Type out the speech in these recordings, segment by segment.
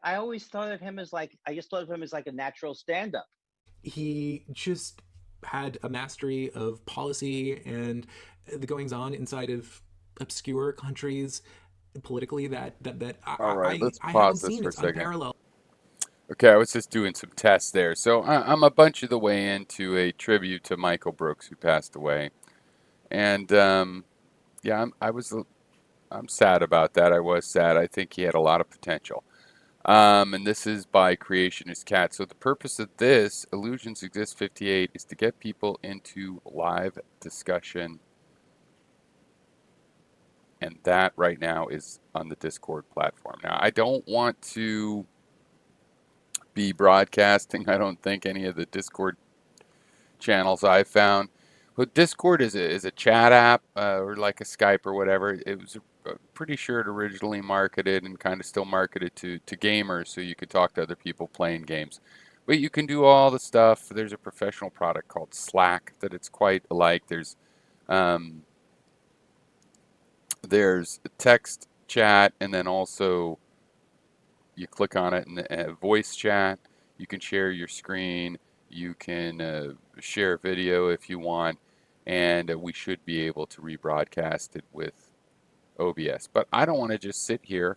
I always thought of him as like, I just thought of him as like a natural stand-up. He just had a mastery of policy and the goings on inside of obscure countries politically that All right, let's I haven't pause this seen. for a It's second. unparalleled. Okay, I was just doing some tests there. So I'm a bunch of the way into a tribute to Michael Brooks, who passed away, and yeah, I'm sad about that. I was sad. I think he had a lot of potential. And this is by Creationist Cat. So the purpose of this Illusions Exist 58 is to get people into live discussion, and that right now is on the Discord platform. Now, I don't want to be broadcasting, I don't think, any of the Discord channels I found. But Discord is a chat app or like a Skype or whatever. It was pretty sure it originally marketed and kind of still marketed to gamers, so you could talk to other people playing games. But you can do all the stuff. There's a professional product called Slack that it's quite alike. Um, there's text chat, and then also you click on it and voice chat. You can share your screen. You can share video if you want, and we should be able to rebroadcast it with OBS. But I don't want to just sit here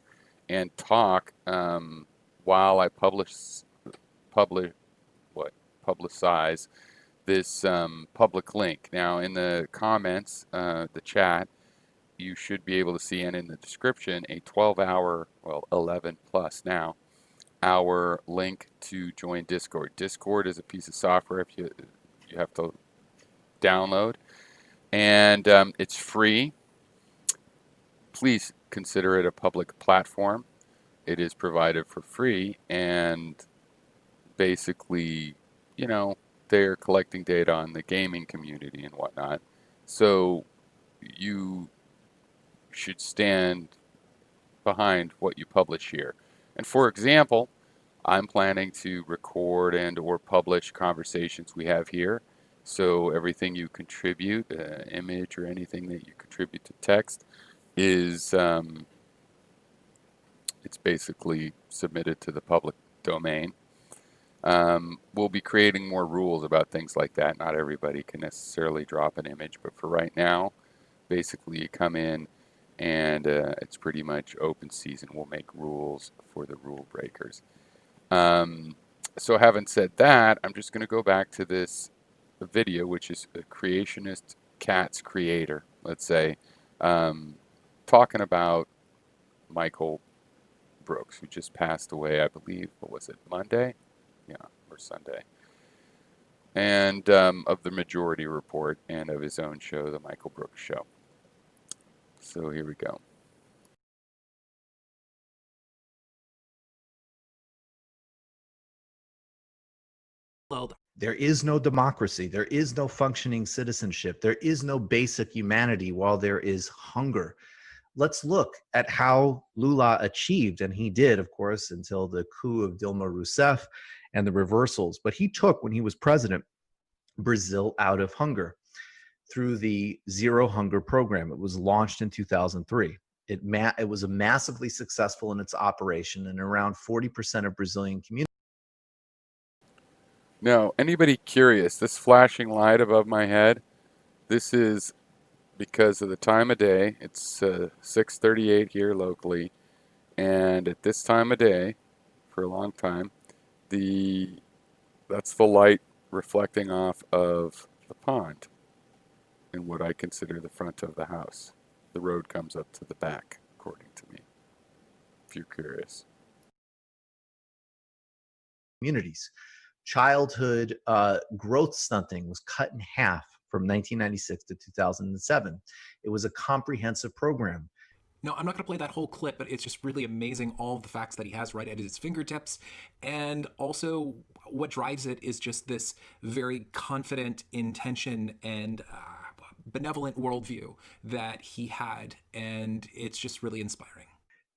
and talk while I publish what publicize this public link. Now, in the comments, the chat, you should be able to see, and in the description, a 12-hour, well, 11 plus now, hour link to join Discord. Discord is a piece of software if you have to download, and it's free. Please consider it a public platform. It is provided for free, and basically, you know, they're collecting data on the gaming community and whatnot. So you should stand behind what you publish here. And for example, I'm planning to record and or publish conversations we have here. So everything you contribute, image or anything that you contribute to text, is it's basically submitted to the public domain. We'll be creating more rules about things like that. Not everybody can necessarily drop an image, but for right now, basically you come in and it's pretty much open season. We'll make rules for the rule breakers. So having said that, I'm just going to go back to this video, which is a Creationist Cat's creator, let's say, talking about Michael Brooks, who just passed away, I believe, what was it, Monday? Yeah, or Sunday. And of the Majority Report and of his own show, The Michael Brooks Show. So here we go. There is no democracy. There is no functioning citizenship. There is no basic humanity while there is hunger. Let's look at how Lula achieved, and he did, of course, until the coup of Dilma Rousseff and the reversals. But he took, when he was president, Brazil out of hunger through the Zero Hunger program. It was launched in 2003. It was massively successful in its operation, and around 40% of Brazilian communities. Now, anybody curious, this flashing light above my head, this is because of the time of day. It's 6:38 here locally, and at this time of day, for a long time, that's the light reflecting off of the pond in what I consider the front of the house. The road comes up to the back, according to me, if you're curious. Communities. Childhood growth stunting was cut in half from 1996 to 2007. It was a comprehensive program. No, I'm not going to play that whole clip, but it's just really amazing all of the facts that he has right at his fingertips. And also, what drives it is just this very confident intention and benevolent worldview that he had. And it's just really inspiring.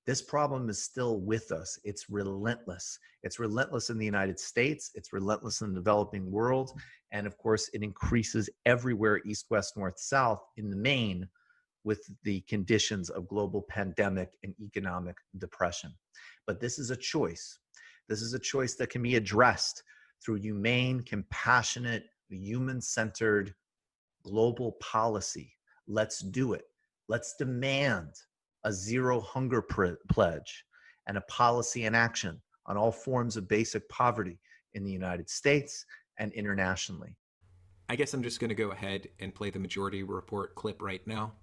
This problem is still with us. It's relentless. It's relentless in the United States. It's relentless in the developing world. And of course, it increases everywhere, east, west, north, south, in the main, with the conditions of global pandemic and economic depression. But this is a choice. This is a choice that can be addressed through humane, compassionate, human-centered global policy. Let's do it. Let's demand a zero hunger pledge and a policy in action on all forms of basic poverty in the United States and internationally. I guess I'm just going to go ahead and play the Majority Report clip right now.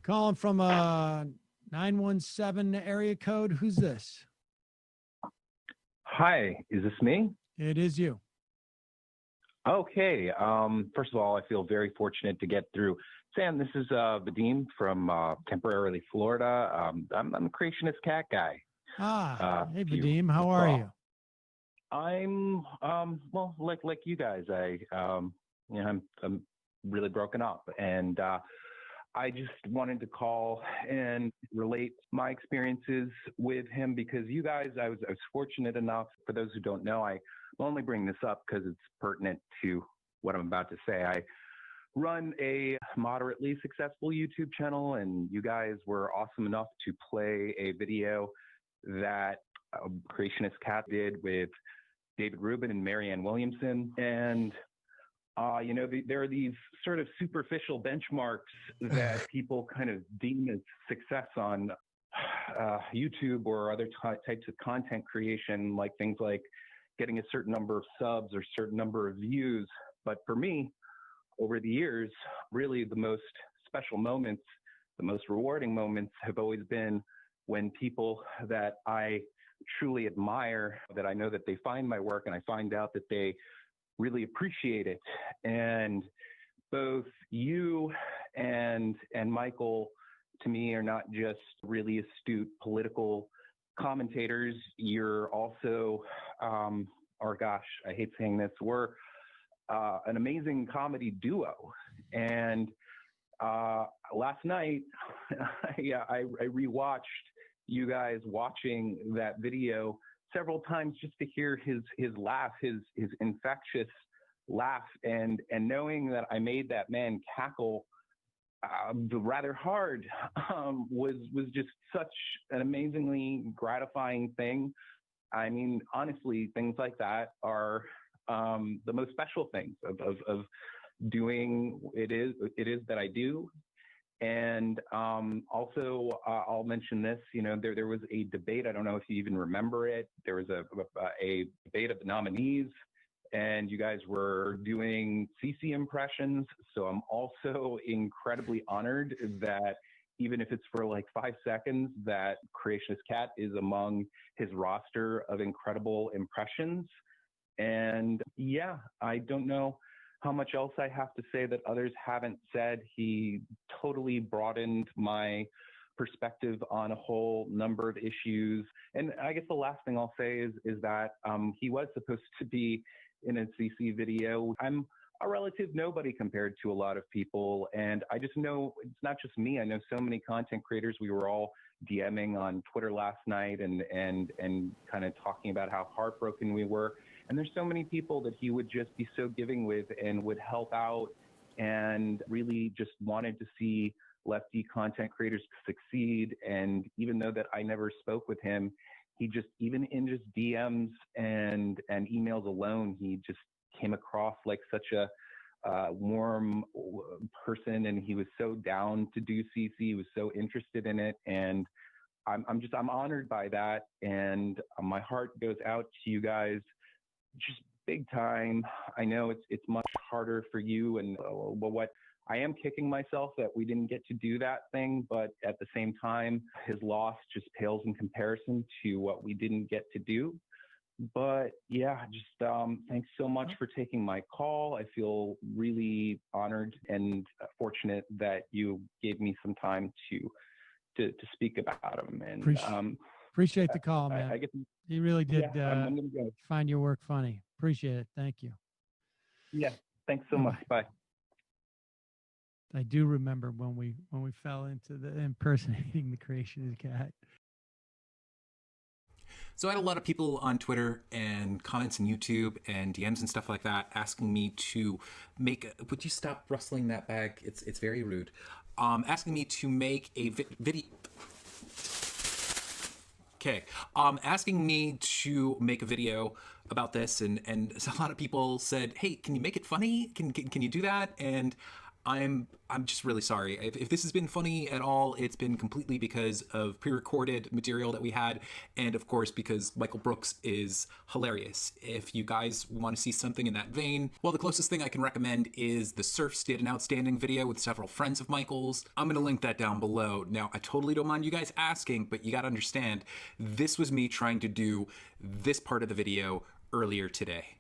Calling from a 917 area code. Who's this? Hi, is this me? It is you. Okay. First of all, I feel very fortunate to get through. Sam, this is Vadim from temporarily Florida. I'm a creationist cat guy. Hey Vadim, how are you? I'm well, like you guys. I'm really broken up, and I just wanted to call and relate my experiences with him because you guys, I was fortunate enough. For those who don't know, I only bring this up because it's pertinent to what I'm about to say. I run a moderately successful YouTube channel, and you guys were awesome enough to play a video that Creationist Cat did with David Rubin and Marianne Williamson. And there are these sort of superficial benchmarks that people kind of deem as success on YouTube or other types of content creation, like things like getting a certain number of subs or certain number of views. But for me, over the years, really the most special moments, the most rewarding moments have always been when people that I truly admire, that I know that they find my work and I find out that they really appreciate it. And both you and Michael, to me, are not just really astute political commentators. You're also, or gosh, I hate saying this, we're an amazing comedy duo. And last night, I rewatched you guys watching that video several times just to hear his laugh, his infectious laugh, and knowing that I made that man cackle rather hard was just such an amazingly gratifying thing. I mean, honestly, things like that are the most special things of doing it is that I do. And also, I'll mention this. There was a debate. I don't know if you even remember it. There was a debate of the nominees, and you guys were doing CC impressions. So I'm also incredibly honored that even if it's for like 5 seconds, that Creationist Cat is among his roster of incredible impressions. And yeah, I don't know how much else I have to say that others haven't said. He totally broadened my perspective on a whole number of issues. And I guess the last thing I'll say is that he was supposed to be in a CC video. I'm a relative nobody compared to a lot of people. And I just know it's not just me. I know so many content creators. We were all DMing on Twitter last night and kind of talking about how heartbroken we were. And there's so many people that he would just be so giving with and would help out and really just wanted to see lefty content creators succeed. And even though that I never spoke with him, he just, even in just DMs and emails alone, he just came across like such a warm person, and he was so down to do CC. He was so interested in it, and I'm honored by that. And my heart goes out to you guys, just big time. I know it's much harder for you, and what I am kicking myself that we didn't get to do that thing, but at the same time, his loss just pales in comparison to what we didn't get to do. But yeah, just thanks so much for taking my call. I feel really honored and fortunate that you gave me some time to speak about him. And appreciate the call, man. I guess you really did I'm gonna go. find your work funny. Appreciate it. Thank you. Yeah, thanks so much. Bye. I do remember when we fell into the impersonating the Creationist Cat. So I had a lot of people on Twitter and comments on YouTube and DMs and stuff like that asking me to make. Would you stop rustling that bag? It's very rude. Asking me to make a video. Okay. Asking me to make a video about this, and a lot of people said, "Hey, can you make it funny? Can you do that?" And I'm just really sorry. If this has been funny at all, it's been completely because of pre-recorded material that we had, and of course because Michael Brooks is hilarious. If you guys want to see something in that vein, well, the closest thing I can recommend is the Surfs did an outstanding video with several friends of Michael's. I'm gonna link that down below. Now, I totally don't mind you guys asking, but you gotta understand, this was me trying to do this part of the video earlier today.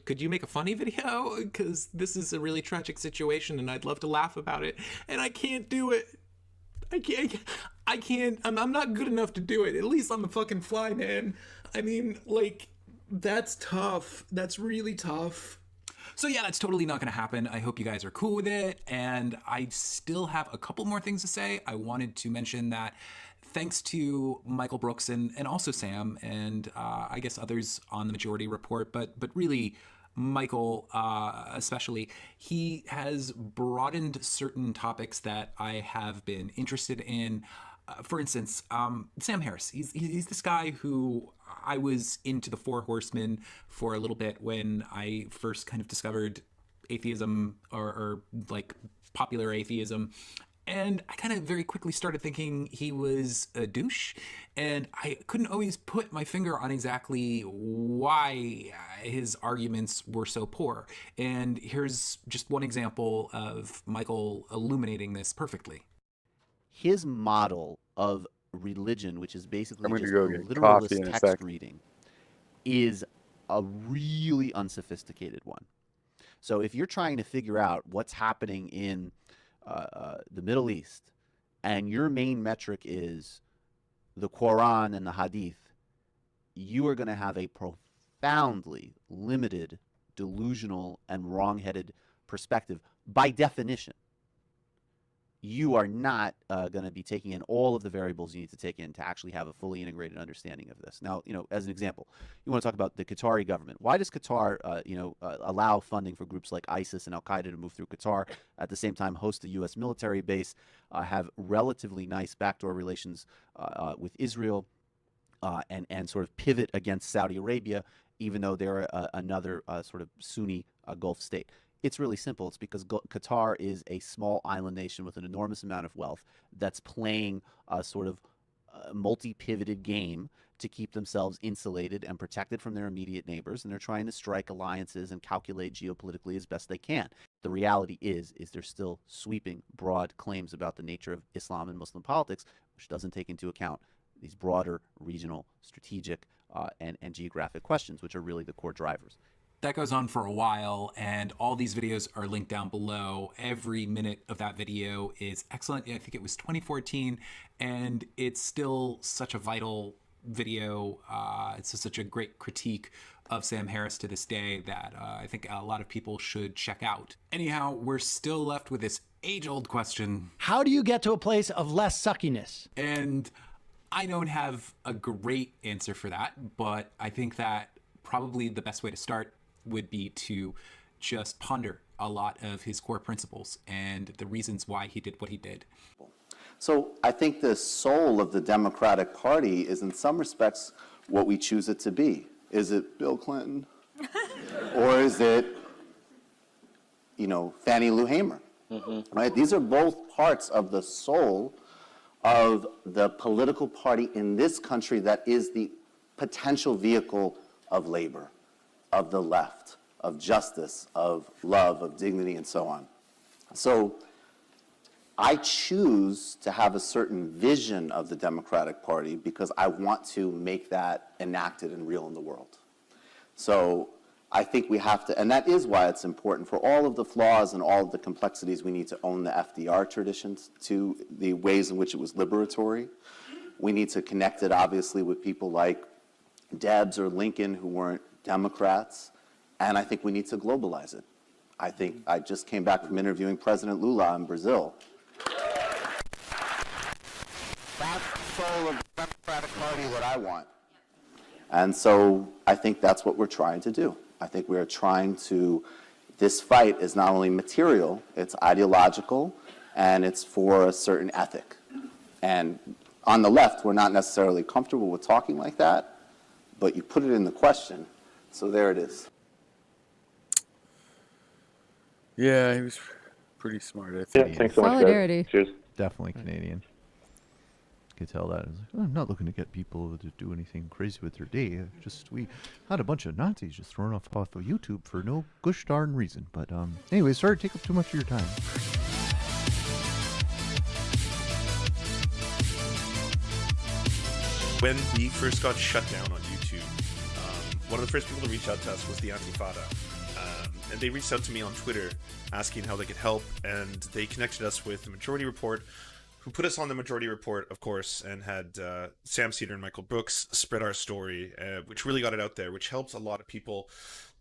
Could you make a funny video? Because this is a really tragic situation and I'd love to laugh about it. And I can't do it. I can't. I'm not good enough to do it. At least on the fucking fly, man. I mean, like, that's tough. That's really tough. So yeah, that's totally not gonna happen. I hope you guys are cool with it. And I still have a couple more things to say. I wanted to mention that thanks to Michael Brooks and also Sam and I guess others on the Majority Report, but really Michael especially, he has broadened certain topics that I have been interested in. For instance, Sam Harris. He's this guy who I was into the Four Horsemen for a little bit when I first kind of discovered atheism or like popular atheism. And I kind of very quickly started thinking he was a douche, and I couldn't always put my finger on exactly why his arguments were so poor. And here's just one example of Michael illuminating this perfectly. His model of religion, which is basically I'm just gonna go get literalist coffee in a text sec. reading, is a really unsophisticated one. So if you're trying to figure out what's happening in the Middle East, and your main metric is the Quran and the Hadith, you are going to have a profoundly limited, delusional, and wrong-headed perspective by definition. You are not going to be taking in all of the variables you need to take in to actually have a fully integrated understanding of this. Now, as an example, you want to talk about the Qatari government. Why does Qatar, allow funding for groups like ISIS and Al-Qaeda to move through Qatar, at the same time host a U.S. military base, have relatively nice backdoor relations with Israel, and sort of pivot against Saudi Arabia, even though they're another sort of Sunni Gulf state? It's really simple. It's because Qatar is a small island nation with an enormous amount of wealth that's playing a sort of multi-pivoted game to keep themselves insulated and protected from their immediate neighbors, and they're trying to strike alliances and calculate geopolitically as best they can. The reality is there's still sweeping, broad claims about the nature of Islam and Muslim politics, which doesn't take into account these broader regional, strategic, and geographic questions, which are really the core drivers. That goes on for a while, and all these videos are linked down below. Every minute of that video is excellent. I think it was 2014, and it's still such a vital video. It's such a great critique of Sam Harris to this day that I think a lot of people should check out. Anyhow, we're still left with this age-old question. How do you get to a place of less suckiness? And I don't have a great answer for that, but I think that probably the best way to start would be to just ponder a lot of his core principles and the reasons why he did what he did. So I think the soul of the Democratic Party is in some respects what we choose it to be. Is it Bill Clinton? Or is it, Fannie Lou Hamer? Right? These are both parts of the soul of the political party in this country that is the potential vehicle of labor, of the left, of justice, of love, of dignity, and so on. So I choose to have a certain vision of the Democratic Party because I want to make that enacted and real in the world. So I think we have to, and that is why it's important. For all of the flaws and all of the complexities, we need to own the FDR traditions to the ways in which it was liberatory. We need to connect it, obviously, with people like Debs or Lincoln who weren't Democrats, and I think we need to globalize it. I think I just came back from interviewing President Lula in Brazil. That's the soul of the Democratic Party that I want. And so I think that's what we're trying to do. I think we are trying to, this fight is not only material, it's ideological, and it's for a certain ethic. And On the left, we're not necessarily comfortable with talking like that, but you put it in the question, so there it is. Yeah, he was pretty smart, I Yeah, think. thanks so much, guys. Solidarity. Cheers. Definitely Canadian. Could tell that. It's like, "Oh, I'm not looking to get people to do anything crazy with their day. Just we had a bunch of Nazis just thrown off of YouTube for no gosh darn reason. But anyway, sorry to take up too much of your time. When we first got shut down on YouTube, one of the first people to reach out to us was the Antifada. And they reached out to me on Twitter asking how they could help, and they connected us with the Majority Report, who put us on the Majority Report, of course, and had Sam Cedar and Michael Brooks spread our story, which really got it out there, which helped a lot of people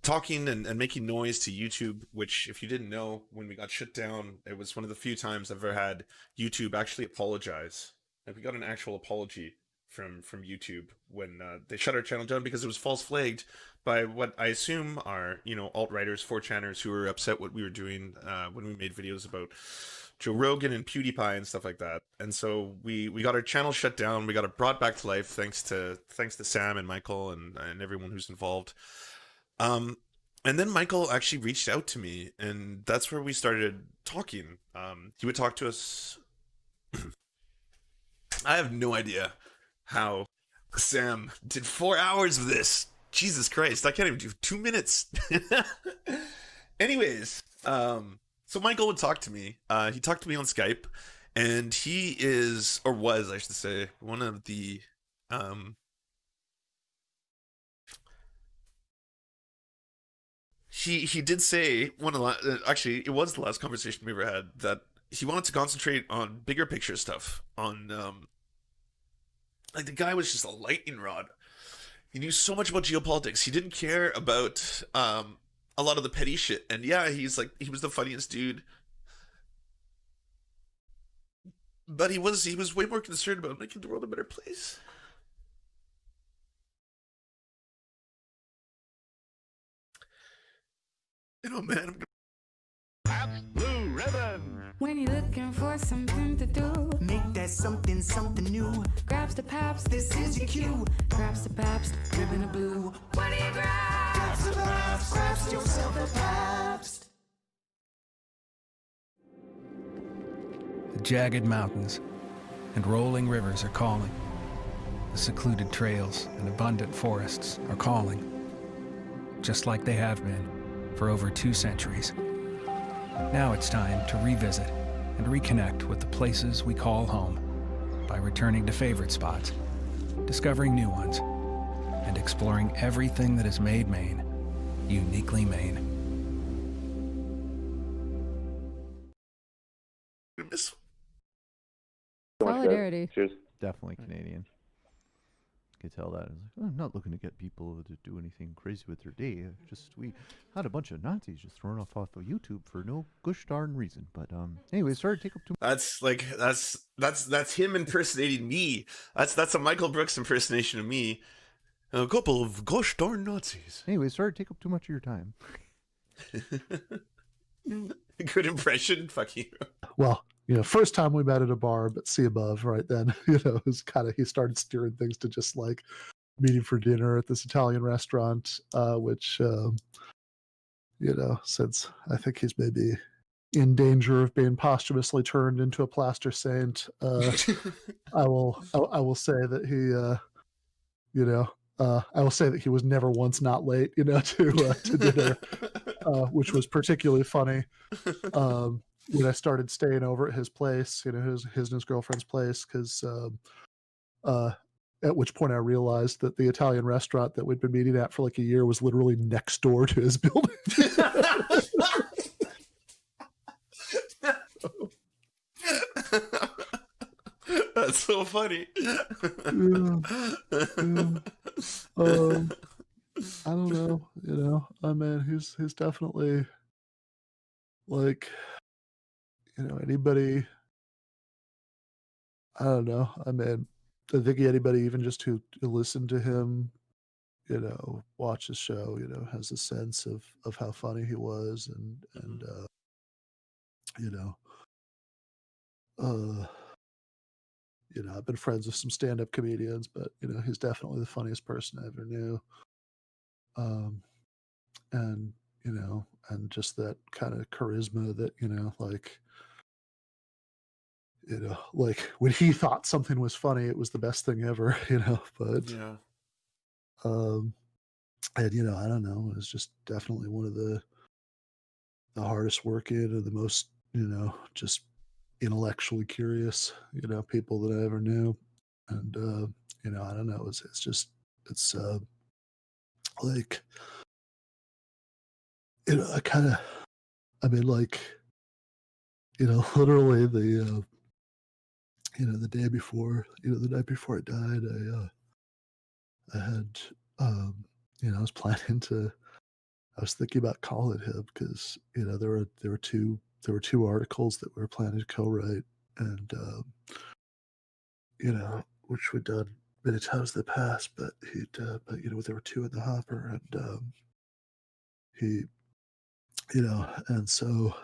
talking and making noise to YouTube, which, if you didn't know, when we got shut down, it was one of the few times I've ever had YouTube actually apologize. Like, we got an actual apology from YouTube when they shut our channel down because it was false flagged by what I assume are, alt-righters, 4chaners who were upset what we were doing when we made videos about Joe Rogan and PewDiePie and stuff like that. And so we got our channel shut down. We got it brought back to life thanks to Sam and Michael and everyone who's involved. And then Michael actually reached out to me, and that's where we started talking. He would talk to us. I have no idea how Sam did 4 hours of this. Jesus Christ, I can't even do 2 minutes. Anyways, so Michael would talk to me. He talked to me on Skype, and he is, or was, I should say, one of the he did say actually, it was the last conversation we ever had, that he wanted to concentrate on bigger picture stuff, on like, the guy was just a lightning rod. He knew so much about geopolitics. He didn't care about a lot of the petty shit. And yeah, he was the funniest dude. But he was way more concerned about making the world a better place. Man, Blue ribbon. When you're looking for something to do, Make that something new. grabs the paps, This is your cue. grabs the paps, ribbon of blue. What do you grab? Grabs the Pabst, grabs yourself a Pabst. The jagged mountains and rolling rivers are calling. The secluded trails and abundant forests are calling, just like they have been for over 2 centuries. Now it's time to revisit and reconnect with the places we call home by returning to favorite spots, discovering new ones, and exploring everything that has made Maine uniquely Maine. Solidarity. Cheers. Definitely Canadian. Could tell that. It's like, "Oh, I'm not looking to get people to do anything crazy with their day. Just we had a bunch of Nazis just thrown off of YouTube for no gosh darn reason. But anyway, sorry to take up too much. that's him impersonating me. That's a Michael Brooks impersonation of me. A couple of gosh darn Nazis. Anyway, sorry to take up too much of your time. Good impression. Fuck you. Well, first time we met at a bar, but see above, right then, it was he started steering things to just like meeting for dinner at this Italian restaurant, which, since I think he's maybe in danger of being posthumously turned into a plaster saint, I will say that he, I will say that he was never once not late, to dinner, which was particularly funny. When I started staying over at his place, his and his girlfriend's place, because at which point I realized that the Italian restaurant that we'd been meeting at for like a year was literally next door to his building. That's so funny. I don't know, I mean, he's definitely like, anybody, I don't know. I mean, I think anybody even just who listened to him, watch his show, has a sense of how funny he was, and you know, I've been friends with some stand-up comedians, but you know, he's definitely the funniest person I ever knew. And you know, and just that kind of charisma that, you know, like, you know, like when he thought something was funny, it was the best thing ever, you know. But Yeah. and you know, I don't know, it was just definitely one of the hardest working and the most, you know, just intellectually curious, you know, people that I ever knew. And you know, I don't know, it's just it's like, you know, I mean, like, you know, literally you know, the day before, you know, the night before I died, I had, you know, I was thinking about calling him because, you know, there were two articles that we were planning to co-write, and you know, which we'd done many times in the past, but but you know, there were two in the hopper, and he, you know, and so,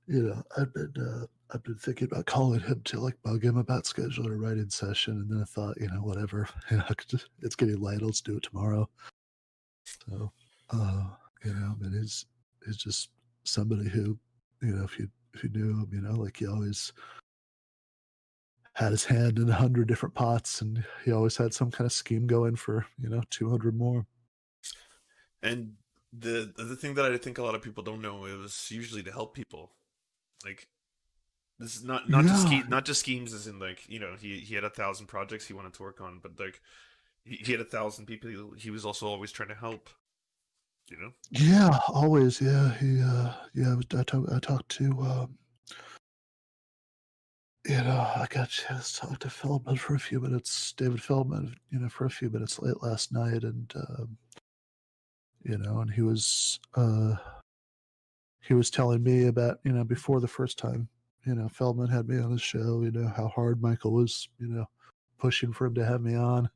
you know, I've been thinking about calling him to like bug him about scheduling a writing session, and then I thought, you know, whatever, you know, it's getting late. Let's do it tomorrow. So, you know, I mean, he's just somebody who, you know, if you knew him, you know, like he always had his hand in 100 different pots, and he always had some kind of scheme going for, you know, 200 more. And the thing that I think a lot of people don't know is usually to help people. Like, this is Yeah, not just schemes as in, like, you know, he had 1,000 projects he wanted to work on, but like he had 1,000 people he was also always trying to help, you know. yeah, always, yeah. Yeah, I talked to, you know, I got a chance to talk to Feldman for a few minutes, David Feldman, you know, for a few minutes late last night, and you know, and he was telling me about, you know, before the first time, you know, Feldman had me on his show, you know, how hard Michael was, you know, pushing for him to have me on.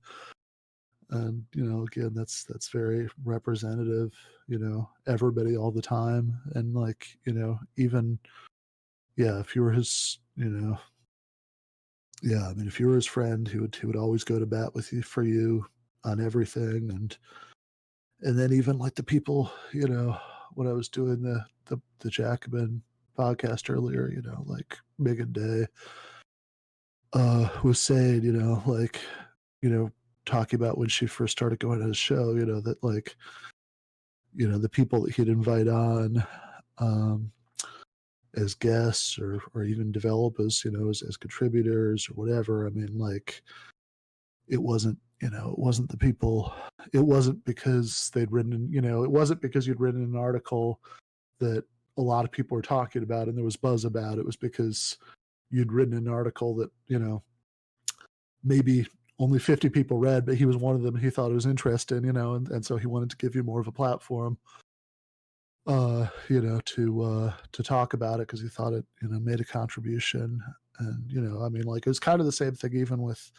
And, you know, again, that's very representative, you know, everybody all the time. And like, you know, even, yeah, if you were his, you know, yeah, I mean, if you were his friend, he would always go to bat with you for you on everything. And then even like the people, you know, when I was doing the Jacobin podcast earlier, you know, like Megan Day was saying, you know, like, you know, talking about when she first started going to his show, you know, that like, you know, the people that he'd invite on um, as guests or even develop as, you know, as contributors or whatever. I mean, like, it wasn't, you know, it wasn't the people, it wasn't because they'd written, you know, it wasn't because you'd written an article that a lot of people were talking about and there was buzz about. It was because you'd written an article that, you know, maybe only 50 people read, but he was one of them. He thought it was interesting, you know, and so he wanted to give you more of a platform, you know, to talk about it because he thought it, you know, made a contribution. And, you know, I mean, like, it was kind of the same thing even with,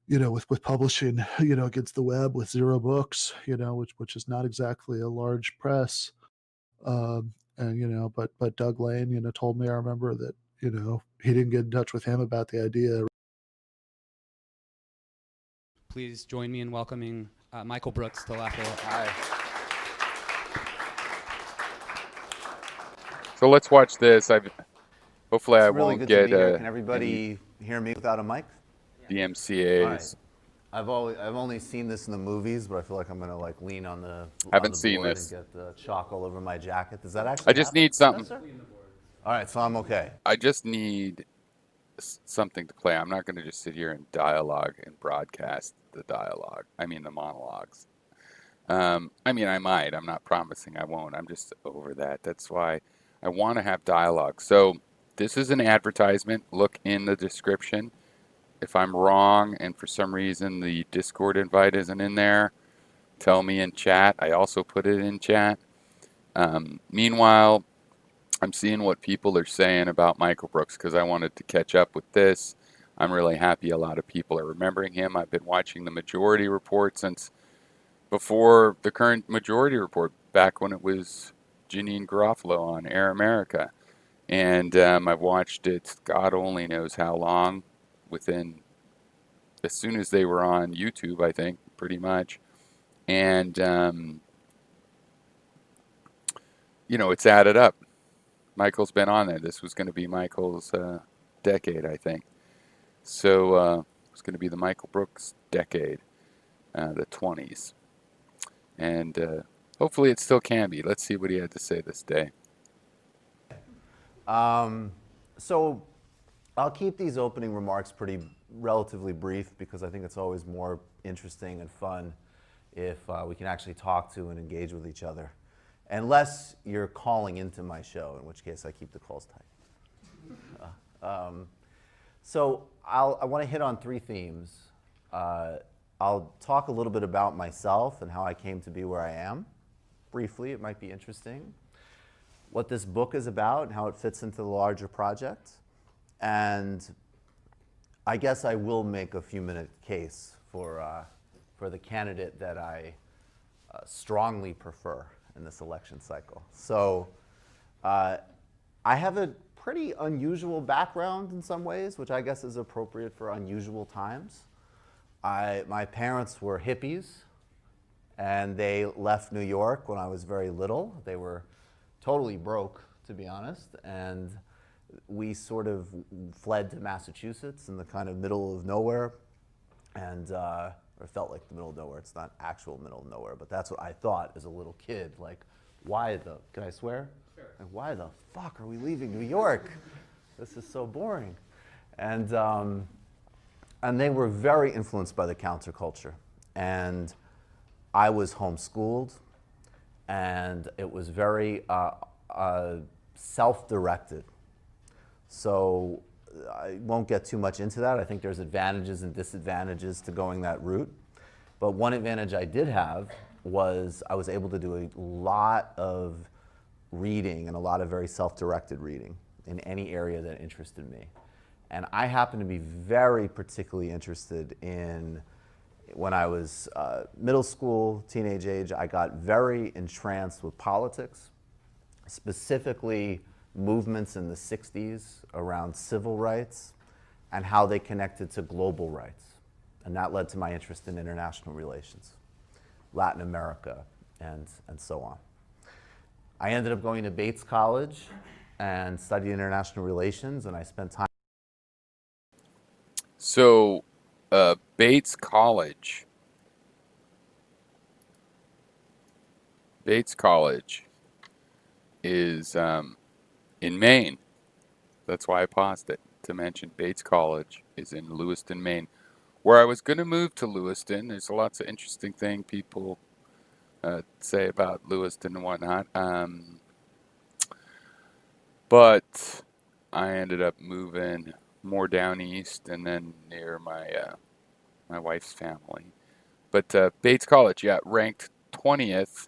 you know, with publishing, you know, against the web with Zero Books, you know, which is not exactly a large press. And, you know, but Doug Lane, you know, told me, I remember that, you know, he didn't get in touch with him about the idea. Please join me in welcoming Michael Brooks to Laughter. Hi. So let's watch this. Hopefully It's I really won't good get to be here. Can everybody hear me without a mic? DMCA's. I've only seen this in the movies, but I feel like I'm gonna like lean on the Haven't seen board this. and get the chalk all over my jacket. Does that actually? I just happen, need something. Spencer? All right, so I'm okay. I just need something to play. I'm not going to just sit here and dialogue and broadcast the dialogue. I mean the monologues. I mean, I might. I'm not promising I won't. I'm just over that. That's why I want to have dialogue. So this is an advertisement. Look in the description. If I'm wrong and for some reason the Discord invite isn't in there, tell me in chat. I also put it in chat. Meanwhile, I'm seeing what people are saying about Michael Brooks because I wanted to catch up with this. I'm really happy a lot of people are remembering him. I've been watching the Majority Report since before the current Majority Report, back when it was Janine Garofalo on Air America. And I've watched it, God only knows how long, as soon as they were on YouTube, I think, pretty much. And, it's added up. Michael's been on there. This was going to be Michael's decade, I think. So it's going to be the Michael Brooks decade, the 20s. And hopefully it still can be. Let's see what he had to say this day. So I'll keep these opening remarks relatively brief because I think it's always more interesting and fun if we can actually talk to and engage with each other. Unless you're calling into my show, in which case I keep the calls tight. So I want to hit on three themes. I'll talk a little bit about myself and how I came to be where I am. Briefly, it might be interesting. What this book is about and how it fits into the larger project. And I guess I will make a few-minute case for the candidate that I strongly prefer in this election cycle. So I have a pretty unusual background in some ways, which I guess is appropriate for unusual times. My parents were hippies, and they left New York when I was very little. They were totally broke, to be honest, and we sort of fled to Massachusetts in the kind of middle of nowhere, and or felt like the middle of nowhere. It's not actual middle of nowhere, but that's what I thought as a little kid. Like, can I swear? Sure. Like, why the fuck are we leaving New York? This is so boring. And they were very influenced by the counterculture. And I was homeschooled, and it was very self-directed. So I won't get too much into that. I think there's advantages and disadvantages to going that route. But one advantage I did have was I was able to do a lot of reading and a lot of very self-directed reading in any area that interested me. And I happen to be very particularly interested in, when I was middle school, teenage age, I got very entranced with politics, specifically movements in the 60s around civil rights and how they connected to global rights. And that led to my interest in international relations, Latin America, and so on. I ended up going to Bates College and studied international relations, and I spent time. So, Bates College is in Maine. That's why I paused it to mention Bates College is in Lewiston, Maine, where I was going to move to Lewiston. There's lots of interesting things people say about Lewiston and whatnot. But I ended up moving more down east and then near my wife's family. But Bates College, ranked 20th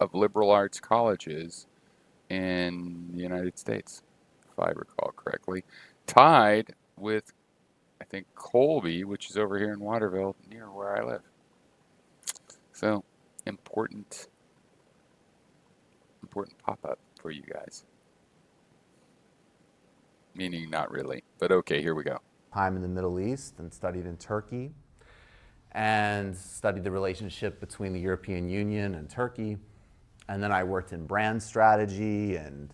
of liberal arts colleges in the United States, if I recall correctly. Tied with, I think, Colby, which is over here in Waterville, near where I live. So, important pop-up for you guys. Meaning not really, but okay, here we go. Time in the Middle East and studied in Turkey and studied the relationship between the European Union and Turkey. And then I worked in brand strategy and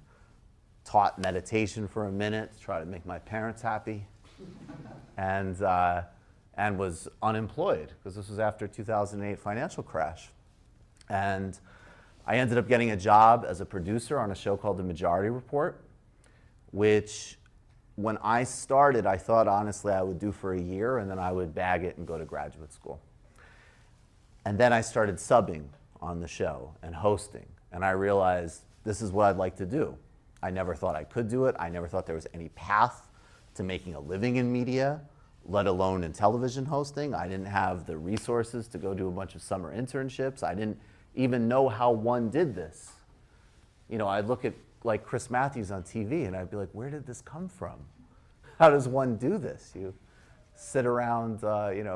taught meditation for a minute to try to make my parents happy. And was unemployed because this was after 2008 financial crash. And I ended up getting a job as a producer on a show called The Majority Report, which when I started, I thought honestly I would do for a year and then I would bag it and go to graduate school. And then I started subbing on the show and hosting. And I realized this is what I'd like to do. I never thought I could do it. I never thought there was any path to making a living in media, let alone in television hosting. I didn't have the resources to go do a bunch of summer internships. I didn't even know how one did this. You know, I'd look at like Chris Matthews on TV and I'd be like, where did this come from? How does one do this? You sit around,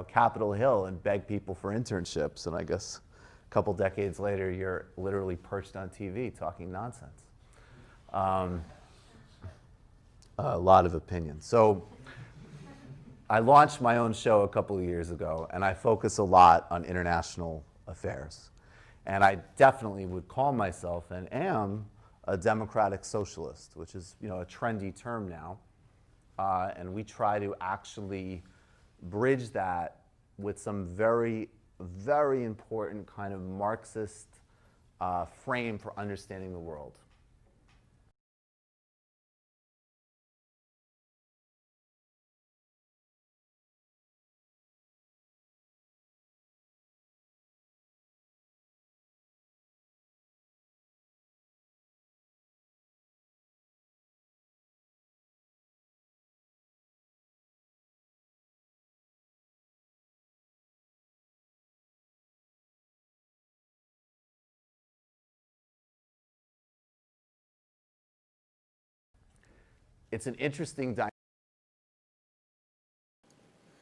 Capitol Hill and beg people for internships, and I guess a couple decades later, you're literally perched on TV talking nonsense. a lot of opinion. So I launched my own show a couple of years ago, and I focus a lot on international affairs. And I definitely would call myself and am a democratic socialist, which is, you know, a trendy term now. And we try to actually bridge that with some very, very important kind of Marxist frame for understanding the world. It's an interesting dynamic.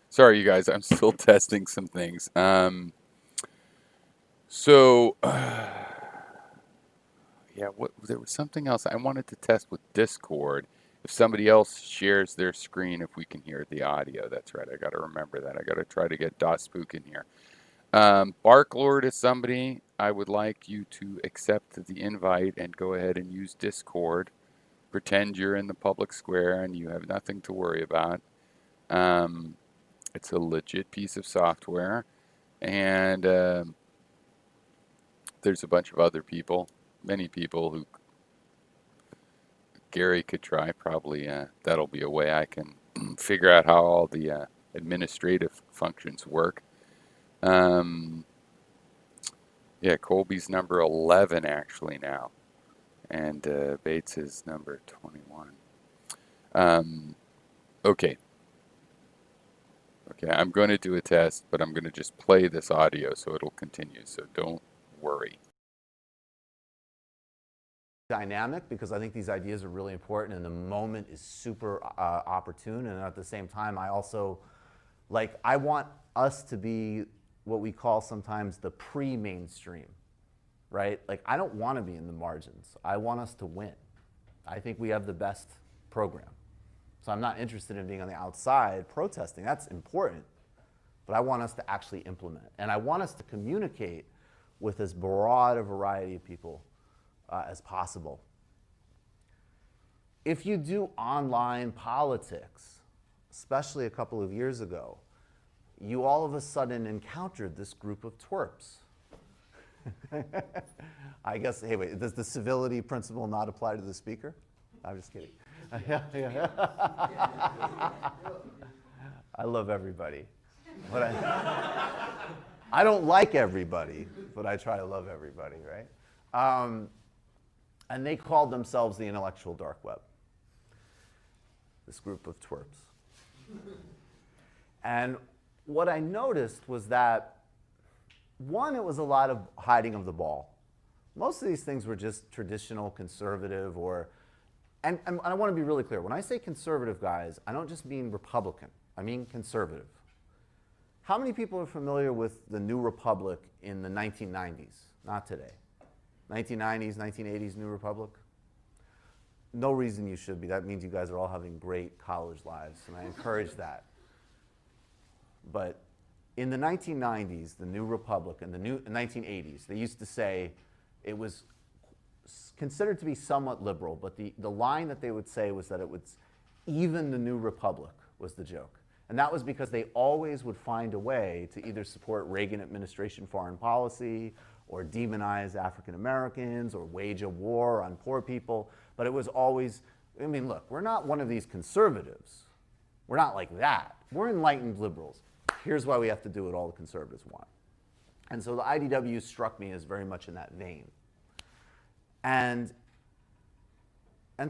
Sorry, you guys, I'm still testing some things. So, yeah, there was something else I wanted to test with Discord. If somebody else shares their screen, if we can hear the audio. That's right, I got to remember that. I got to try to get DasSpook in here. Barklord is somebody I would like you to accept the invite and go ahead and use Discord. Pretend you're in the public square and you have nothing to worry about. It's a legit piece of software, and there's a bunch of other people, many people who Gary could try. Probably that'll be a way I can figure out how all the administrative functions work. Yeah, Colby's number 11 actually now, and Bates is number 21. Okay. Okay, I'm going to do a test, but I'm going to just play this audio so it'll continue, so don't worry. Dynamic, because I think these ideas are really important and the moment is super opportune, and at the same time I also, like, I want us to be what we call sometimes the pre-mainstream, right? Like, I don't want to be in the margins. I want us to win. I think we have the best program. So I'm not interested in being on the outside protesting. That's important. But I want us to actually implement. And I want us to communicate with as broad a variety of people as possible. If you do online politics, especially a couple of years ago, you all of a sudden encountered this group of twerps. I guess, hey, wait, does the civility principle not apply to the speaker? I'm just kidding. I love everybody. But I don't like everybody, but I try to love everybody, right? And they called themselves the intellectual dark web, this group of twerps. And what I noticed was that, one, it was a lot of hiding of the ball. Most of these things were just traditional conservative or, and I want to be really clear. When I say conservative, guys, I don't just mean Republican. I mean conservative. How many people are familiar with the New Republic in the 1990s? Not today. 1990s, 1980s New Republic? No reason you should be. That means you guys are all having great college lives, and I encourage that. But in the 1990s, the New Republic, and the 1980s, they used to say it was considered to be somewhat liberal, but the line that they would say was that it was even the New Republic was the joke. And that was because they always would find a way to either support Reagan administration foreign policy or demonize African Americans or wage a war on poor people. But it was always, I mean, look, we're not one of these conservatives. We're not like that. We're enlightened liberals. Here's why we have to do what all the conservatives want. And so the IDW struck me as very much in that vein. And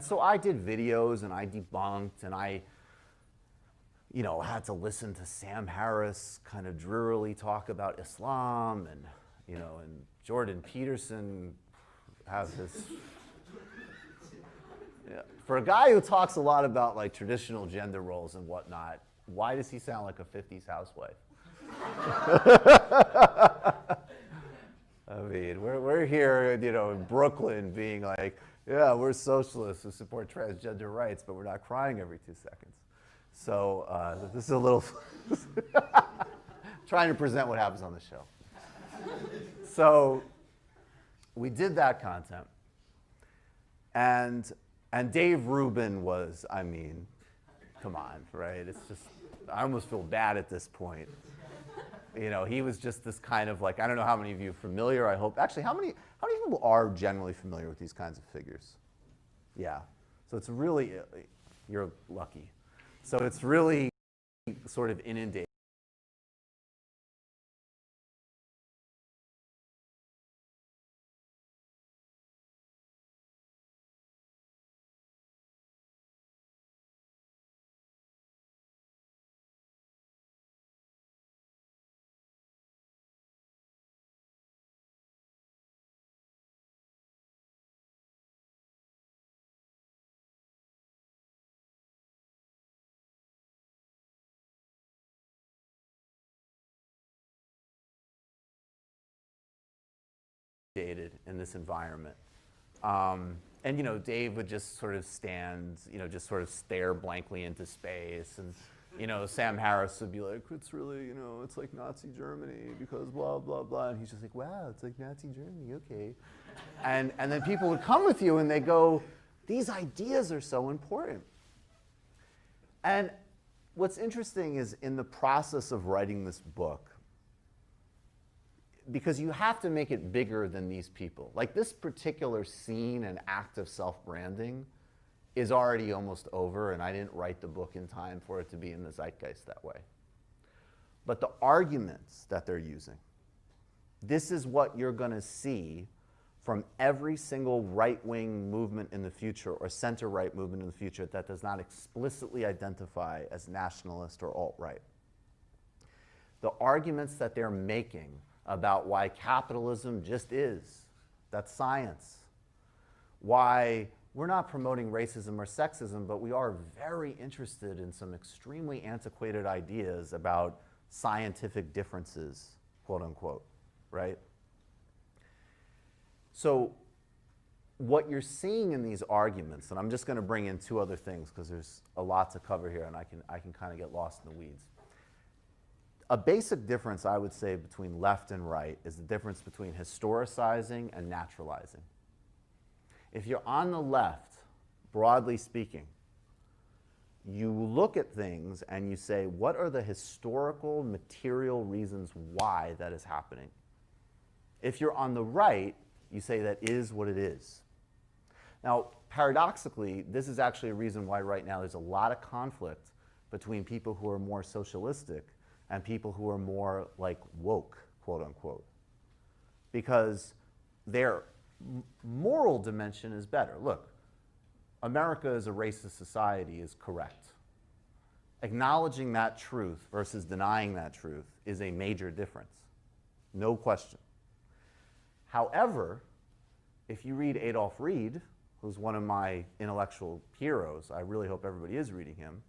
so I did videos and I debunked and I, you know, had to listen to Sam Harris kind of drearily talk about Islam, and, you know, and Jordan Peterson has his, yeah. For a guy who talks a lot about like traditional gender roles and whatnot, why does he sound like a 50s housewife? I mean, we're here, you know, in Brooklyn being like, Yeah, we're socialists who support transgender rights, but we're not crying every 2 seconds. So this is a little trying to present what happens on the show. So we did that content, and Dave Rubin was, I mean, come on, right? It's just, I almost feel bad at this point. You know, he was just this kind of like, I don't know how many of you are familiar, I hope. Actually, how many people are generally familiar with these kinds of figures? Yeah. So it's really, you're lucky. So it's really sort of inundated. In this environment. And, you know, Dave would just sort of stand, you know, just sort of stare blankly into space. And, you know, Sam Harris would be like, it's really, you know, it's like Nazi Germany because blah, blah, blah. And he's just like, wow, it's like Nazi Germany, okay. And then people would come with you and they go, these ideas are so important. And what's interesting is in the process of writing this book, because you have to make it bigger than these people. Like this particular scene and act of self-branding is already almost over, and I didn't write the book in time for it to be in the zeitgeist that way. But the arguments that they're using, this is what you're going to see from every single right-wing movement in the future or center-right movement in the future that does not explicitly identify as nationalist or alt-right. The arguments that they're making about why capitalism just is, that's science. Why we're not promoting racism or sexism, but we are very interested in some extremely antiquated ideas about scientific differences, quote unquote, right? So what you're seeing in these arguments, and I'm just going to bring in 2 other things because there's a lot to cover here and I can kind of get lost in the weeds. A basic difference, I would say, between left and right is the difference between historicizing and naturalizing. If you're on the left, broadly speaking, you look at things and you say, what are the historical, material reasons why that is happening? If you're on the right, you say that is what it is. Now, paradoxically, this is actually a reason why right now there's a lot of conflict between people who are more socialistic and people who are more like woke, quote unquote. Because their moral dimension is better. Look, America is a racist society is correct. Acknowledging that truth versus denying that truth is a major difference, no question. However, if you read Adolph Reed, who's one of my intellectual heroes, I really hope everybody is reading him,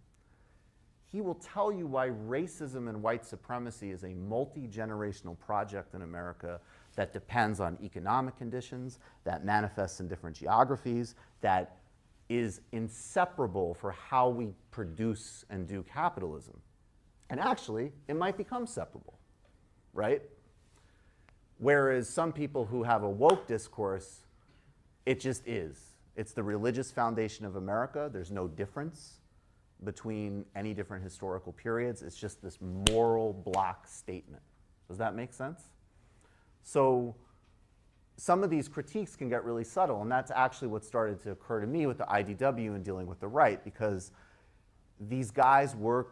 he will tell you why racism and white supremacy is a multi-generational project in America that depends on economic conditions, that manifests in different geographies, that is inseparable for how we produce and do capitalism. And actually, it might become separable, right? Whereas some people who have a woke discourse, it just is. It's the religious foundation of America. There's no difference between any different historical periods. It's just this moral block statement. Does that make sense? So some of these critiques can get really subtle, and that's actually what started to occur to me with the IDW and dealing with the right, because these guys were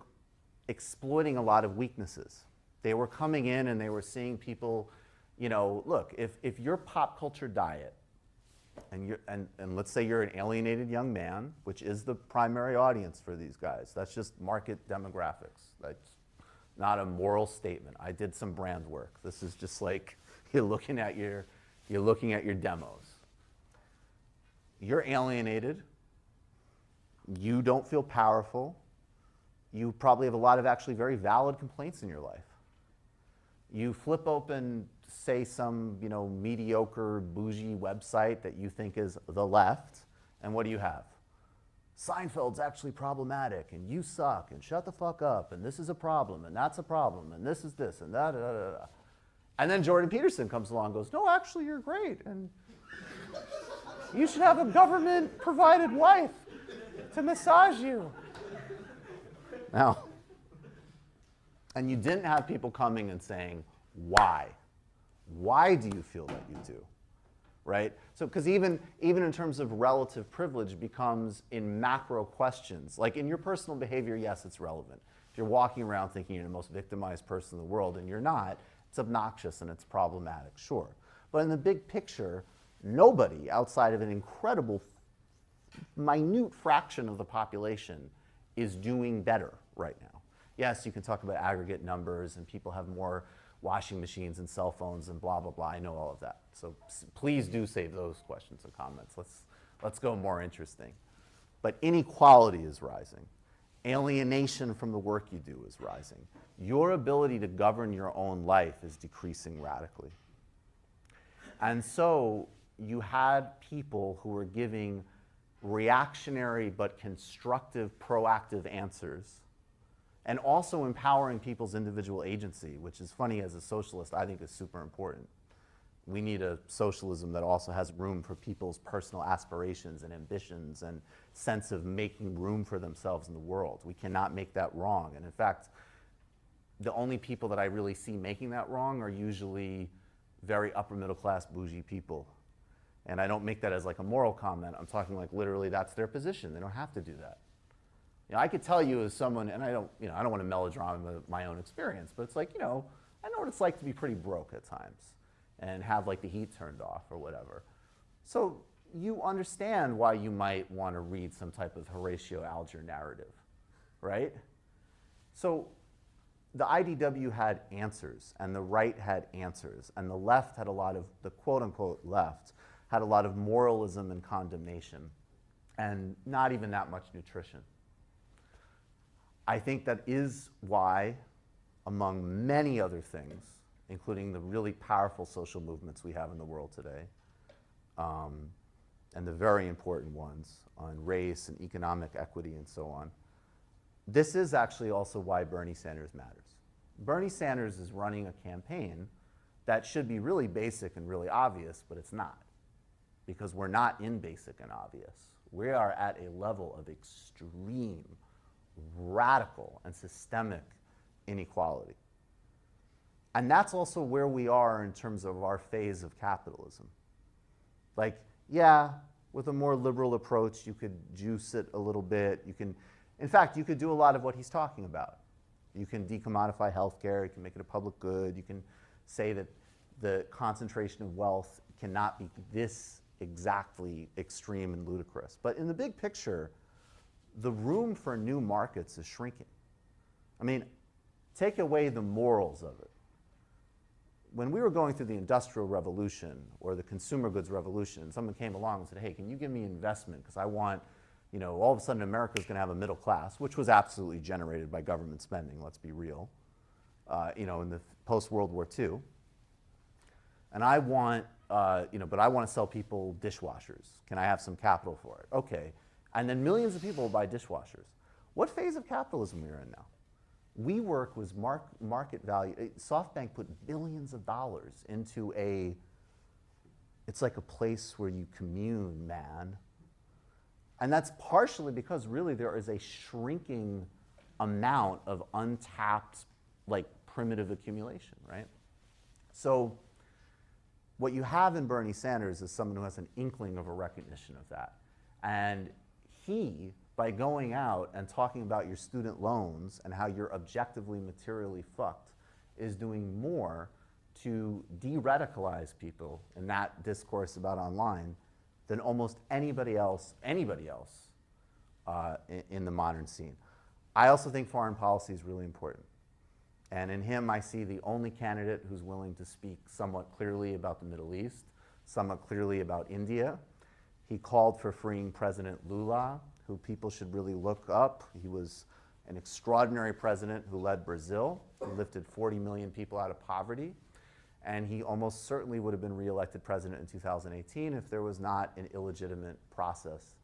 exploiting a lot of weaknesses. They were coming in and they were seeing people, you know, look, if your pop culture diet, and let's say you're an alienated young man, which is the primary audience for these guys. That's just market demographics. That's not a moral statement. I did some brand work. This is just like you're looking at your demos. You're alienated. You don't feel powerful. You probably have a lot of actually very valid complaints in your life. You flip open say some, you know, mediocre, bougie website that you think is the left, and what do you have? Seinfeld's actually problematic, and you suck, and shut the fuck up, and this is a problem, and that's a problem, and this is this, and that, And then Jordan Peterson comes along and goes, no, actually, you're great, and you should have a government-provided wife to massage you. Now, and you didn't have people coming and saying, why? Why do you feel that you do? Right? So, because even in terms of relative privilege becomes in macro questions. Like in your personal behavior, yes, it's relevant. If you're walking around thinking you're the most victimized person in the world and you're not, it's obnoxious and it's problematic, sure. But in the big picture, nobody outside of an incredible, minute fraction of the population is doing better right now. Yes, you can talk about aggregate numbers and people have more washing machines and cell phones and blah, blah, blah. I know all of that. So please do save those questions and comments. Let's go more interesting. But inequality is rising. Alienation from the work you do is rising. Your ability to govern your own life is decreasing radically. And so you had people who were giving reactionary but constructive, proactive answers, and also empowering people's individual agency, which is funny as a socialist, I think is super important. We need a socialism that also has room for people's personal aspirations and ambitions and sense of making room for themselves in the world. We cannot make that wrong. And in fact, the only people that I really see making that wrong are usually very upper middle class bougie people. And I don't make that as like a moral comment. I'm talking like literally that's their position. They don't have to do that. You know, I could tell you as someone, and I don't want to melodrama my own experience, but it's like, I know what it's like to be pretty broke at times and have like the heat turned off or whatever. So you understand why you might want to read some type of Horatio Alger narrative, right? So the IDW had answers, and the right had answers, and the left had a lot of, the quote-unquote left, had a lot of moralism and condemnation, and not even that much nutrition. I think that is why, among many other things, including the really powerful social movements we have in the world today, and the very important ones on race and economic equity and so on, this is actually also why Bernie Sanders matters. Bernie Sanders is running a campaign that should be really basic and really obvious, but it's not, because we're not in basic and obvious. We are at a level of extreme, radical, and systemic inequality. And that's also where we are in terms of our phase of capitalism. Like, yeah, with a more liberal approach, you could juice it a little bit. You can, in fact, you could do a lot of what he's talking about. You can decommodify healthcare, you can make it a public good, you can say that the concentration of wealth cannot be this exactly extreme and ludicrous. But in the big picture, the room for new markets is shrinking. I mean, take away the morals of it. When we were going through the Industrial Revolution or the Consumer Goods Revolution, someone came along and said, hey, can you give me investment? Because I want, all of a sudden America's going to have a middle class, which was absolutely generated by government spending, let's be real, in the post-World War II. And I want, but I want to sell people dishwashers. Can I have some capital for it? Okay. And then millions of people will buy dishwashers. What phase of capitalism we're in now? WeWork was market value. SoftBank put billions of dollars into it's like a place where you commune, man. And that's partially because really there is a shrinking amount of untapped, like primitive accumulation, right? So what you have in Bernie Sanders is someone who has an inkling of a recognition of that. And he, by going out and talking about your student loans and how you're objectively materially fucked, is doing more to de-radicalize people in that discourse about online than almost anybody else in the modern scene. I also think foreign policy is really important. And in him, I see the only candidate who's willing to speak somewhat clearly about the Middle East, somewhat clearly about India. He called for freeing President Lula, who people should really look up. He was an extraordinary president who led Brazil, who lifted 40 million people out of poverty. And he almost certainly would have been reelected president in 2018 if there was not an illegitimate process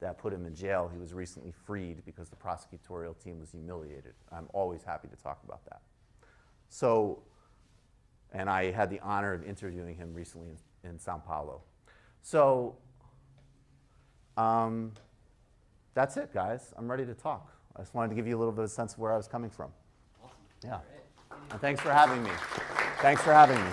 that put him in jail. He was recently freed because the prosecutorial team was humiliated. I'm always happy to talk about that. So, and I had the honor of interviewing him recently in Sao Paulo. So, that's it, guys. I'm ready to talk. I just wanted to give you a little bit of a sense of where I was coming from. Awesome. Yeah. And thanks for having me. Thanks for having me.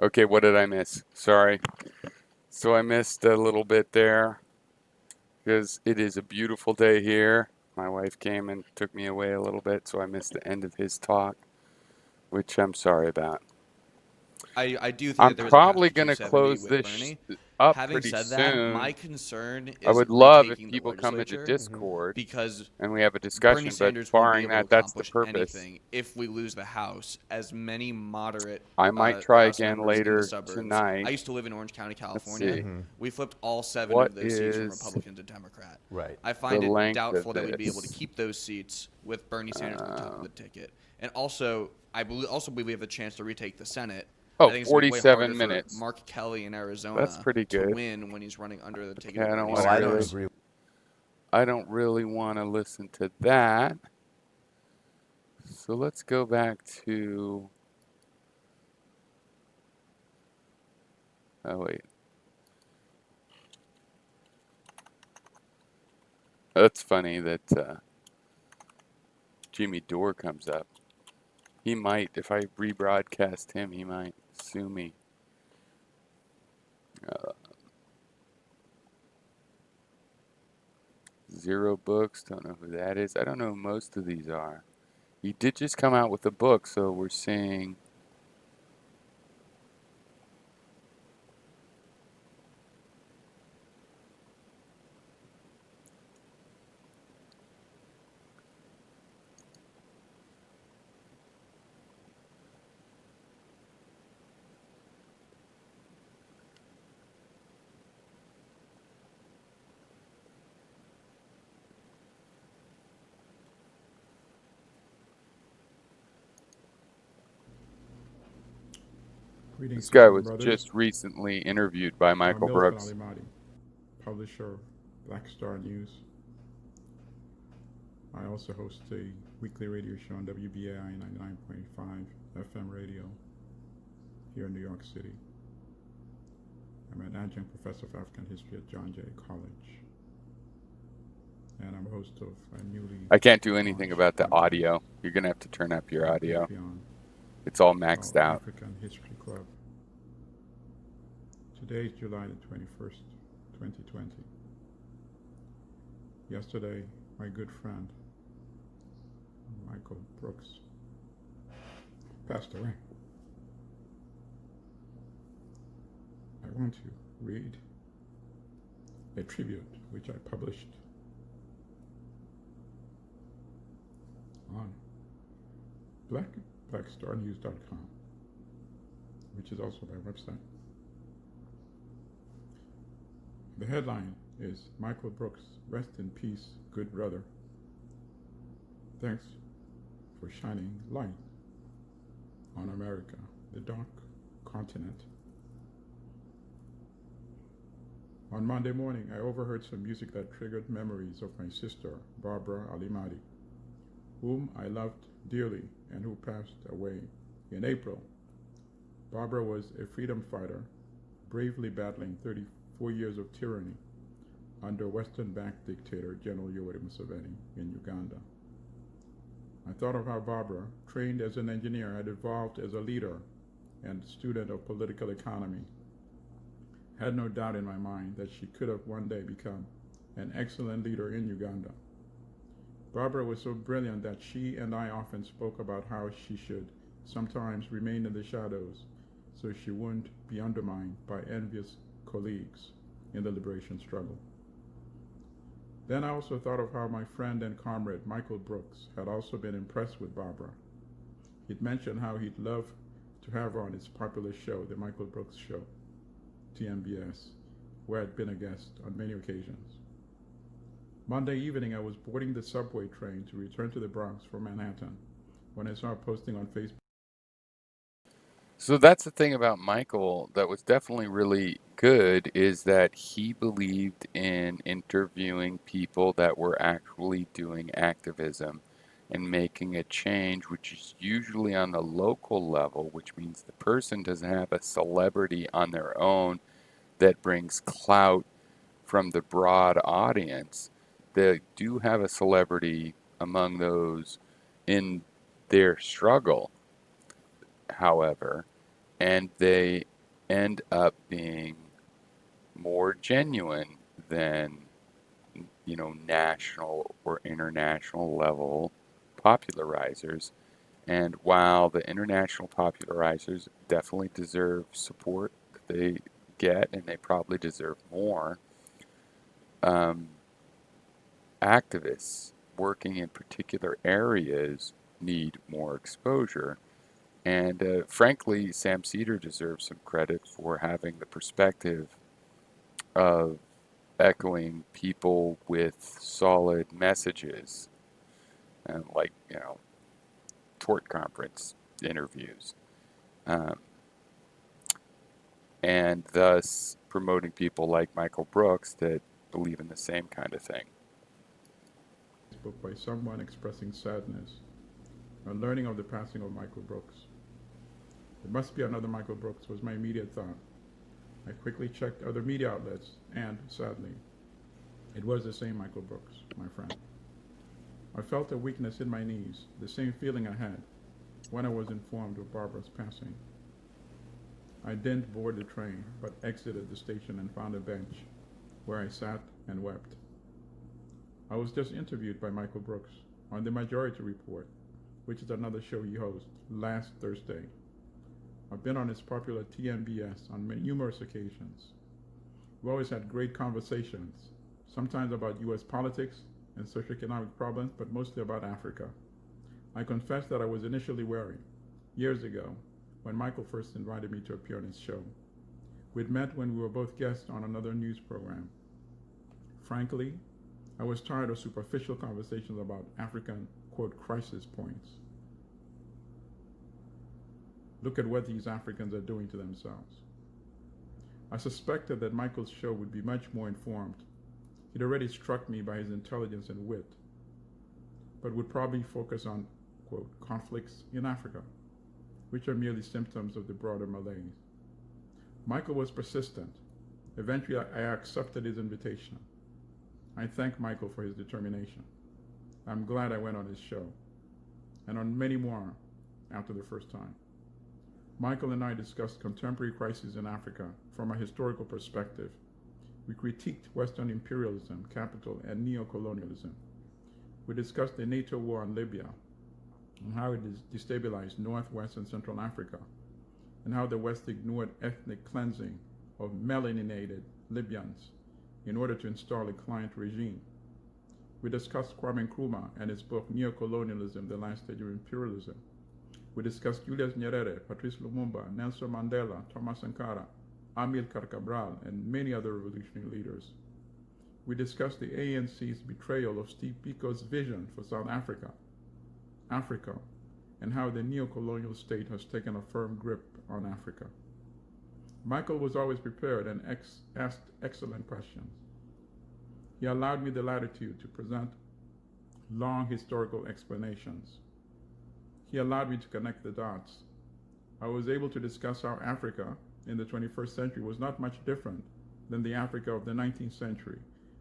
Okay, what did I miss? Sorry. So I missed a little bit there because it is a beautiful day here. My wife came and took me away a little bit, so I missed the end of his talk, which I'm sorry about. I do think I'm that there is probably a path going to to 270 close with this Bernie. up Having pretty said that, soon. my concern I is would love if retaking the people come into legislature Discord because and we have a Bernie discussion, but Sanders won't be barring able to that, that's the accomplish purpose. anything if we lose the House. As many moderate I might try House again members in the later suburbs. tonight. I used to live in Orange County, Let's California. see. We flipped all 7 What of those seats from is Republican to Democrat. Right. I find the it length doubtful of that we'd be able to this? keep those seats with Bernie Sanders on top of the ticket. And also, I believe we have a chance to retake the Senate. Oh, I think it's gonna be way 47 harder minutes. for Mark Kelly in Arizona That's pretty to good. win when he's running under the ticket. Okay, of I don't Bernie want to Sanders. really. I don't really want to listen to that. So let's go back to. Oh wait. That's funny that Jimmy Dore comes up. He might, if I rebroadcast him, he might sue me. Zero Books, don't know who that is. I don't know who most of these are. He did just come out with a book, so we're seeing. Greetings, This guy sisters and was brothers. just recently interviewed by Michael Milton Brooks. Alimadi, publisher of Black Star News. I also host a weekly radio show on WBAI 99.5 FM radio here in New York City. I'm an adjunct professor of African history at John Jay College. And I'm a host of a newly... I can't do anything about the audio. You're going to have to turn up your audio. It's all maxed out. African History Club. Today is July the 21st, 2020. Yesterday, my good friend, Michael Brooks, passed away. I want to read a tribute which I published on blackstarnews.com. which is also my website. The headline is Michael Brooks, rest in peace, good brother. Thanks for shining light on America, the dark continent. On Monday morning, I overheard some music that triggered memories of my sister, Barbara Alimadi, whom I loved dearly and who passed away in April. Barbara was a freedom fighter, bravely battling 34 years of tyranny under Western-backed dictator General Yoweri Museveni in Uganda. I thought of how Barbara, trained as an engineer, had evolved as a leader and student of political economy. I had no doubt in my mind that she could have one day become an excellent leader in Uganda. Barbara was so brilliant that she and I often spoke about how she should sometimes remain in the shadows so she wouldn't be undermined by envious colleagues in the liberation struggle. Then I also thought of how my friend and comrade Michael Brooks had also been impressed with Barbara. He'd mentioned how he'd love to have her on his popular show, The Michael Brooks Show, TMBS, where I'd been a guest on many occasions. Monday evening, I was boarding the subway train to return to the Bronx from Manhattan when I saw a posting on Facebook. So that's the thing about Michael that was definitely really good, is that he believed in interviewing people that were actually doing activism and making a change, which is usually on the local level, which means the person doesn't have a celebrity on their own that brings clout from the broad audience. They do have a celebrity among those in their struggle, however, and they end up being more genuine than, national or international level popularizers. And while the international popularizers definitely deserve support that they get, and they probably deserve more, activists working in particular areas need more exposure. And frankly, Sam Cedar deserves some credit for having the perspective of echoing people with solid messages, and tort conference interviews, and thus promoting people like Michael Brooks that believe in the same kind of thing. By someone expressing sadness on learning of the passing of Michael Brooks. It must be another Michael Brooks was my immediate thought. I quickly checked other media outlets, and sadly, it was the same Michael Brooks, my friend. I felt a weakness in my knees, the same feeling I had when I was informed of Barbara's passing. I didn't board the train, but exited the station and found a bench where I sat and wept. I was just interviewed by Michael Brooks on The Majority Report, which is another show he hosts, last Thursday. I've been on his popular TMBS on numerous occasions. We always had great conversations, sometimes about U.S. politics and socioeconomic problems, but mostly about Africa. I confess that I was initially wary, years ago, when Michael first invited me to appear on his show. We'd met when we were both guests on another news program. Frankly, I was tired of superficial conversations about African, quote, crisis points. Look at what these Africans are doing to themselves. I suspected that Michael's show would be much more informed. He'd already struck me by his intelligence and wit, but would probably focus on, quote, conflicts in Africa, which are merely symptoms of the broader malaise. Michael was persistent. Eventually, I accepted his invitation. I thank Michael for his determination. I'm glad I went on his show, and on many more after the first time. Michael and I discussed contemporary crises in Africa from a historical perspective. We critiqued Western imperialism, capital, and neo-colonialism. We discussed the NATO war on Libya and how it destabilized Northwest and Central Africa, and how the West ignored ethnic cleansing of melaninated Libyans in order to install a client regime. We discussed Kwame Nkrumah and his book, Neo-Colonialism, The Last Stage of Imperialism, We discussed Julius Nyerere, Patrice Lumumba, Nelson Mandela, Thomas Sankara, Amilcar Cabral, and many other revolutionary leaders. We discussed the ANC's betrayal of Steve Biko's vision for South Africa, and how the neo-colonial state has taken a firm grip on Africa. Michael was always prepared and asked excellent questions. He allowed me the latitude to present long historical explanations. He allowed me to connect the dots. I was able to discuss how Africa in the 21st century was not much different than the Africa of the 19th century,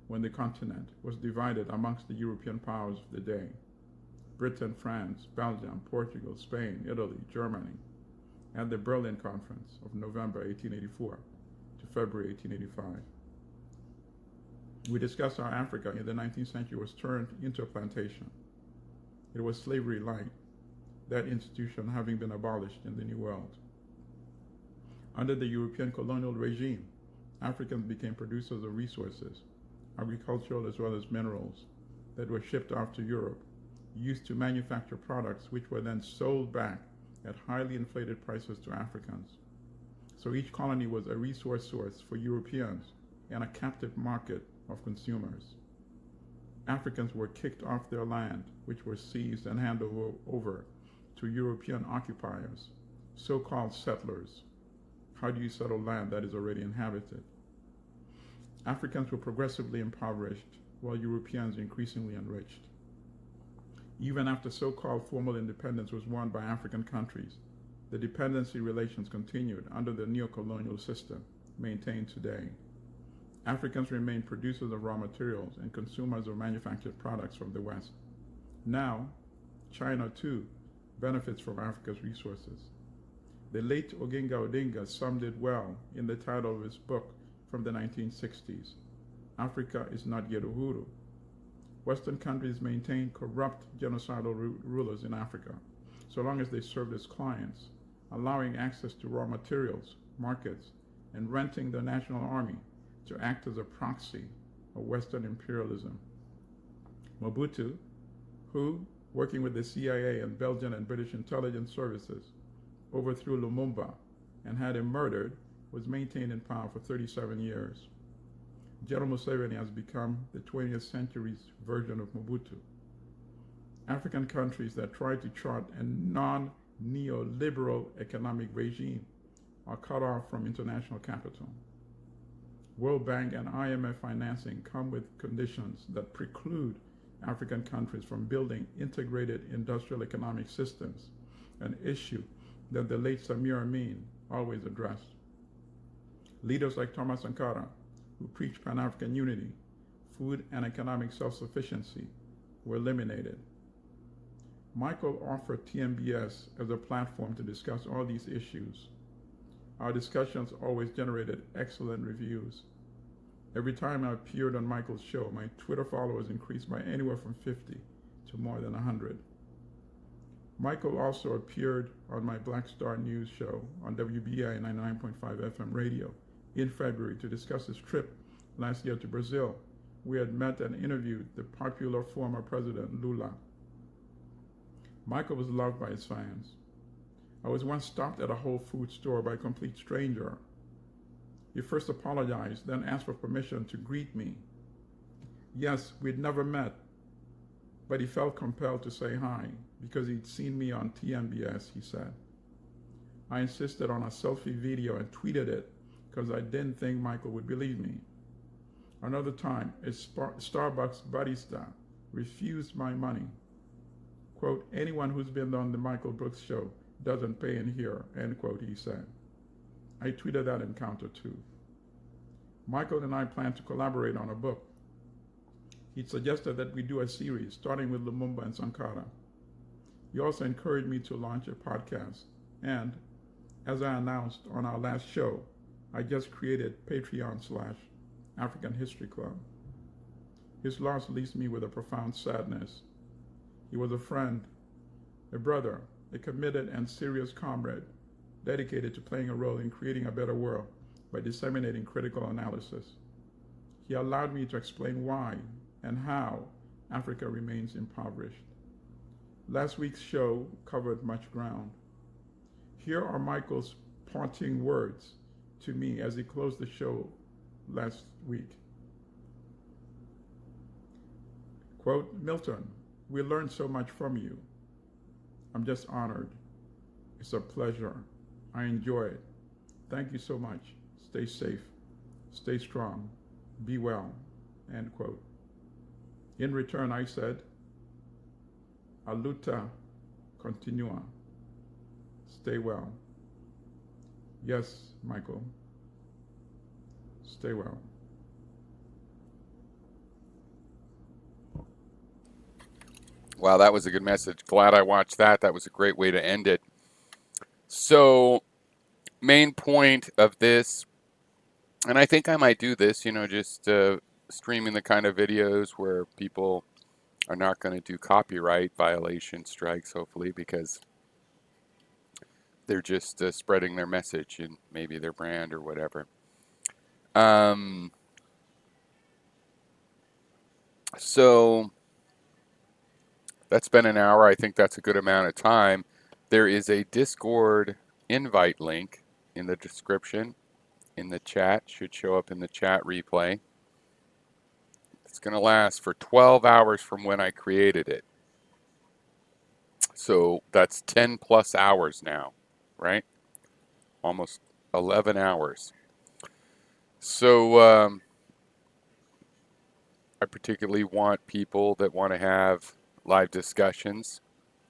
when the continent was divided amongst the European powers of the day: Britain, France, Belgium, Portugal, Spain, Italy, Germany, at the Berlin Conference of November 1884 to February 1885. We discussed how Africa in the 19th century was turned into a plantation. It was slavery light, that institution having been abolished in the New World. Under the European colonial regime, Africans became producers of resources, agricultural as well as minerals, that were shipped off to Europe, used to manufacture products which were then sold back at highly inflated prices to Africans. So each colony was a resource source for Europeans and a captive market of consumers. Africans were kicked off their land, which were seized and handed over to European occupiers, so-called settlers. How do you settle land that is already inhabited? Africans were progressively impoverished, while Europeans increasingly enriched. Even after so-called formal independence was won by African countries, the dependency relations continued under the neo-colonial system maintained today. Africans remained producers of raw materials and consumers of manufactured products from the West. Now, China too benefits from Africa's resources. The late Oginga Odinga summed it well in the title of his book from the 1960s, Africa is not yet Uhuru. Western countries maintain corrupt genocidal rulers in Africa, so long as they served as clients, allowing access to raw materials, markets, and renting the national army to act as a proxy of Western imperialism. Mobutu, who, working with the CIA and Belgian and British intelligence services, overthrew Lumumba and had him murdered, was maintained in power for 37 years. General Museveni has become the 20th century's version of Mobutu. African countries that try to chart a non-neoliberal economic regime are cut off from international capital. World Bank and IMF financing come with conditions that preclude African countries from building integrated industrial economic systems, an issue that the late Samir Amin always addressed. Leaders like Thomas Sankara, who preached Pan-African unity, food and economic self-sufficiency, were eliminated. Michael offered TMBS as a platform to discuss all these issues. Our discussions always generated excellent reviews. Every time I appeared on Michael's show, my Twitter followers increased by anywhere from 50 to more than 100. Michael also appeared on my Black Star News show on WBAI 99.5 FM radio in February to discuss his trip last year to Brazil. We had met and interviewed the popular former president, Lula. Michael was loved by his fans. I was once stopped at a Whole Foods store by a complete stranger. He first apologized, then asked for permission to greet me. Yes, we'd never met, but he felt compelled to say hi because he'd seen me on TMBS, he said. I insisted on a selfie video and tweeted it because I didn't think Michael would believe me. Another time, a Starbucks barista refused my money. Quote, anyone who's been on the Michael Brooks show doesn't pay in here, end quote, he said. I tweeted that encounter too. Michael and I plan to collaborate on a book. He suggested that we do a series starting with Lumumba and Sankara. He also encouraged me to launch a podcast. And as I announced on our last show, I just created Patreon/African History Club. His loss leaves me with a profound sadness. He was a friend, a brother, a committed and serious comrade, dedicated to playing a role in creating a better world by disseminating critical analysis. He allowed me to explain why and how Africa remains impoverished. Last week's show covered much ground. Here are Michael's parting words to me as he closed the show last week. Quote, Milton, we learned so much from you. I'm just honored. It's a pleasure. I enjoy it. Thank you so much. Stay safe. Stay strong. Be well. End quote. In return, I said, a luta continua. Stay well. Yes, Michael. Stay well. Wow, that was a good message. Glad I watched that. That was a great way to end it. So, main point of this, and I think I might do this, just streaming the kind of videos where people are not going to do copyright violation strikes, hopefully, because they're just spreading their message and maybe their brand or whatever. So that's been an hour. I think that's a good amount of time. There is a Discord invite link in the description, in the chat. Should show up in the chat replay. It's going to last for 12 hours from when I created it. So that's 10 plus hours now, right? Almost 11 hours. So I particularly want people that want to have live discussions.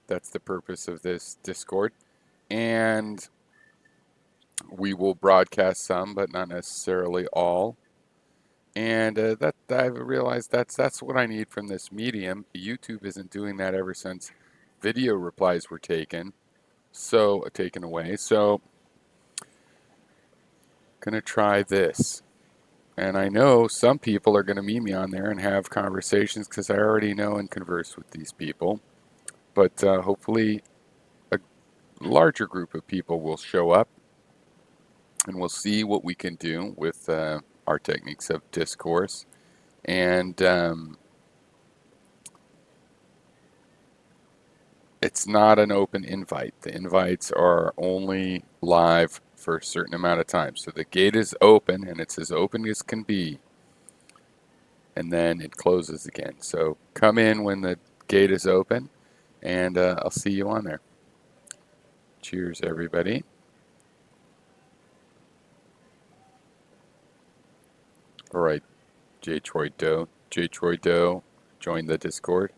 That's the purpose of this Discord. And we will broadcast some, but not necessarily all. And that I've realized that's what I need from this medium. YouTube isn't doing that ever since video replies were taken away. So gonna try this. And I know some people are going to meet me on there and have conversations because I already know and converse with these people. But hopefully a larger group of people will show up and we'll see what we can do with our techniques of discourse. And it's not an open invite. The invites are only live for a certain amount of time. So the gate is open, and it's as open as can be. And then it closes again. So come in when the gate is open, and I'll see you on there. Cheers, everybody. All right, J. Troy Doe. J. Troy Doe, join the Discord.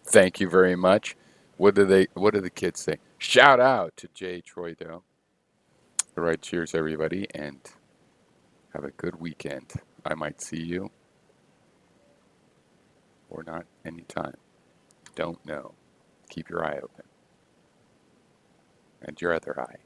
Thank you very much. What do the kids say? Shout out to J. Troy Doe. All right, cheers, everybody, and have a good weekend. I might see you or not anytime. Don't know. Keep your eye open. And your other eye.